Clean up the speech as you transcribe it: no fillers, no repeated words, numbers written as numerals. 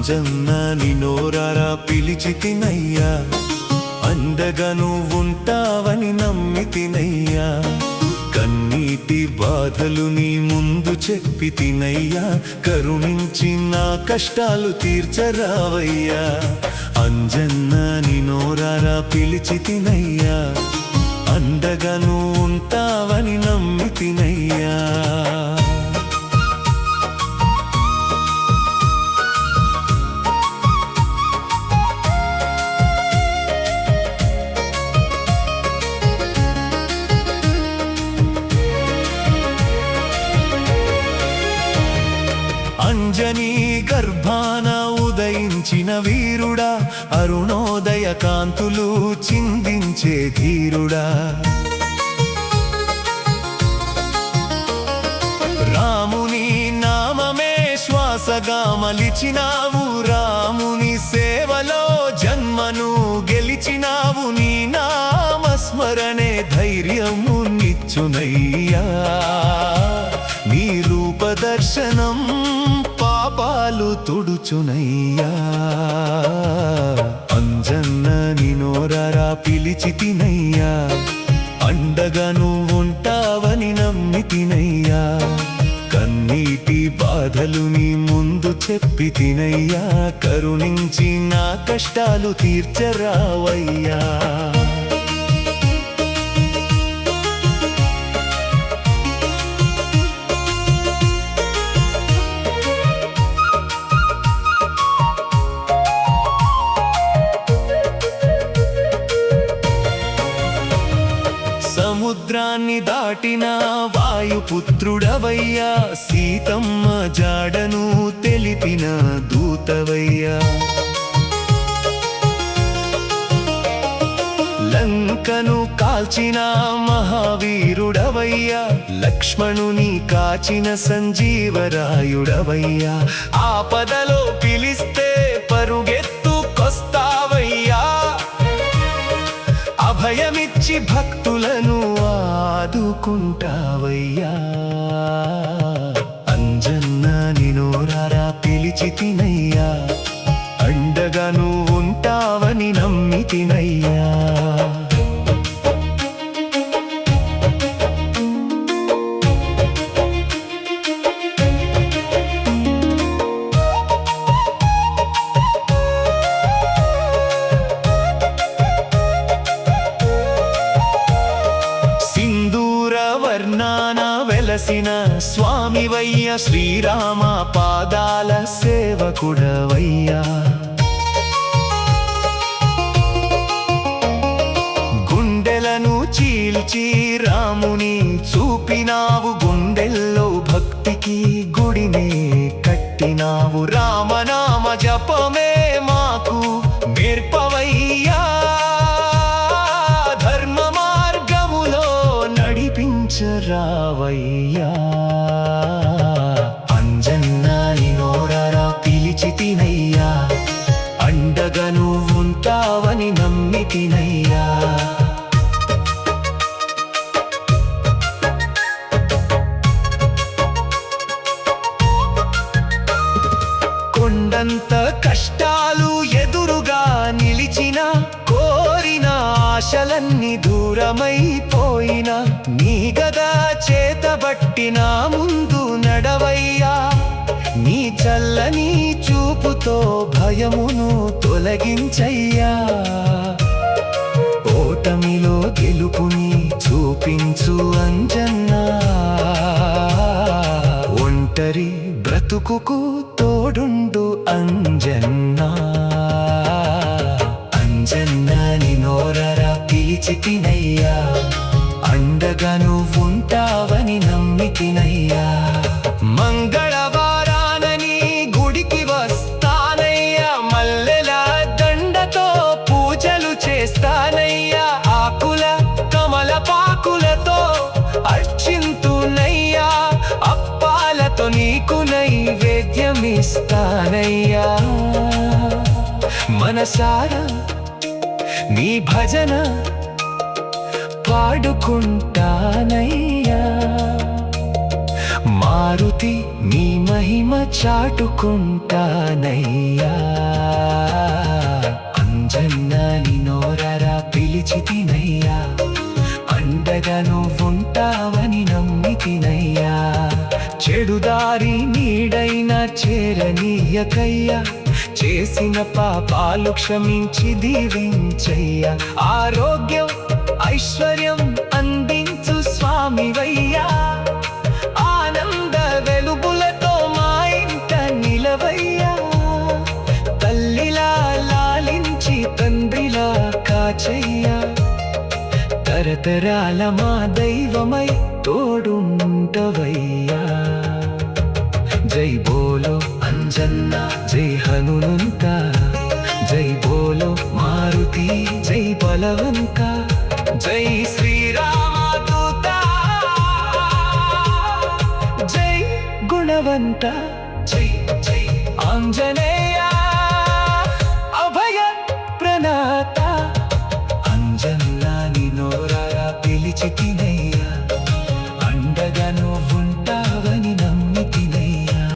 అంజన్న నినోరారా పిలిచితినయ్యా, అండగా నువ్వుంటావని నమ్మితినయ్యా. కన్నీటి బాధలు నీ ముందు చెప్పితినయ్యా, కరుణించి నా కష్టాలు తీర్చరావయ్యా. అంజన్న నినోరారా పిలిచితినయ్యా, అండగా నువ్వుంటావని నమ్మితినయ్యా. అంజనీ గర్భాన ఉదయించిన వీరుడా, అరుణోదయ కాంతులు చిందించే ధీరుడా. రాముని నామమే శ్వాసగా మలిచినావు, రాముని సేవలో జన్మను గెలిచినావు. నీ నామస్మరణే ధైర్యము నిచ్చునయ్యా, నీ రూపదర్శనం పాపాలు తుడుచునయ్యా. అంజన్న నినోరారా పిలిచితినయ్యా, అండగా నువ్వుంటావని నమ్మితినయ్యా. కన్నీటి బాధలు నీ ముందు చెప్పితినయ్యా, కరుణించి నా కష్టాలు తీర్చరావయ్యా. సముద్రాన్ని దాటిన వాయుపుత్రుడవయ్యా, సీతమ్మ జాడను తెలిపిన దూతవయ్యా. లంకను కాల్చిన మహావీరుడవయ్యా, లక్ష్మణుని కాచిన సంజీవరాయుడవయ్యా. ఆపదలో పిలిస్తే పరుగెత్తుకొస్తావయ్యా, అభయమిచ్చి భక్తులను ఆదుకుంటావయ్యా. అంజన్న నినోరారా పిలిచితినయ్యా, అండగా నువ్వుంటావని నమ్మితినయ్యా. వర్ణాన వెలసిన స్వామివయ్య, శ్రీరామ పాదాల సేవకుడవయ్యా. గుండెలను చీల్చి రాముని చూపినావు, గుండెల్లో భక్తికి గుడినే కట్టినావు. రామనామ జపమే మాకు నేర్పవయ్యా, రావయ్యా. అంజన్న నినోరారా పిలిచితినయ్యా, అండగా నువ్వుంటావని నమ్మితినయ్యా. కొండంత కష్టాలు ఎదురుగా నిలిచిన, కోరిన ఆశలన్నీ దూరమైపోయిన, నీ గదా చేతబట్టిన ముందు నడవయ్యా. నీ చల్లని చూపుతో భయమును తొలగించయ్యా, ఓటమిలో గెలుపుని చూపించు అంజన్నా. ఒంటరి బ్రతుకుకు తోడుండు అంజన్నా. అంజన్న నినోరారా పిలిచితినయ్యా, అండగా నువ్వుంటావని నమ్మితినయ్యా. మంగళవారానని గుడికి వస్తానయ్యా, మల్లెల దండతో పూజలు చేస్తానయ్యా. ఆకుల కమలపాకులతో అర్చింతునయ్యా, అప్పాలతో నీకు నైవేద్యమిస్తానయ్యా. మనసారా నీ భజన పాడుకుంటానయ్యా. మా మారుతి నీ మహిమ చాటుకుంటానయ్యా అంజన్న నిన్నోరరా పిలిచితినయ్యా అండగా నువ్వుంటావని నమ్మితినయ్యా చెడుదారి నీడైనా చేరనీయకయ్యా చేసిన పాపాలు క్షమించి దీవించయ్యా ఆరోగ్యం ఐశ్వర్యం అందించు స్వామివయ్యా ఆనంద వెలుగులతో మా ఇంట నిలవయ్యా తల్లిలా లాలించి తండ్రిలా కాచయ్యా తరతరాల మా దైవమై తోడుంటవయ్యా జై బోలో అంజన్న జై హనుమంత జై బోలో మారుతి జై బలవంత జై శ్రీరామదూత జై గుణవంత జై జై ఆంజనేయ అభయ ప్రణాత అంజన్న నిన్నోరరా పిలిచితినయ్యా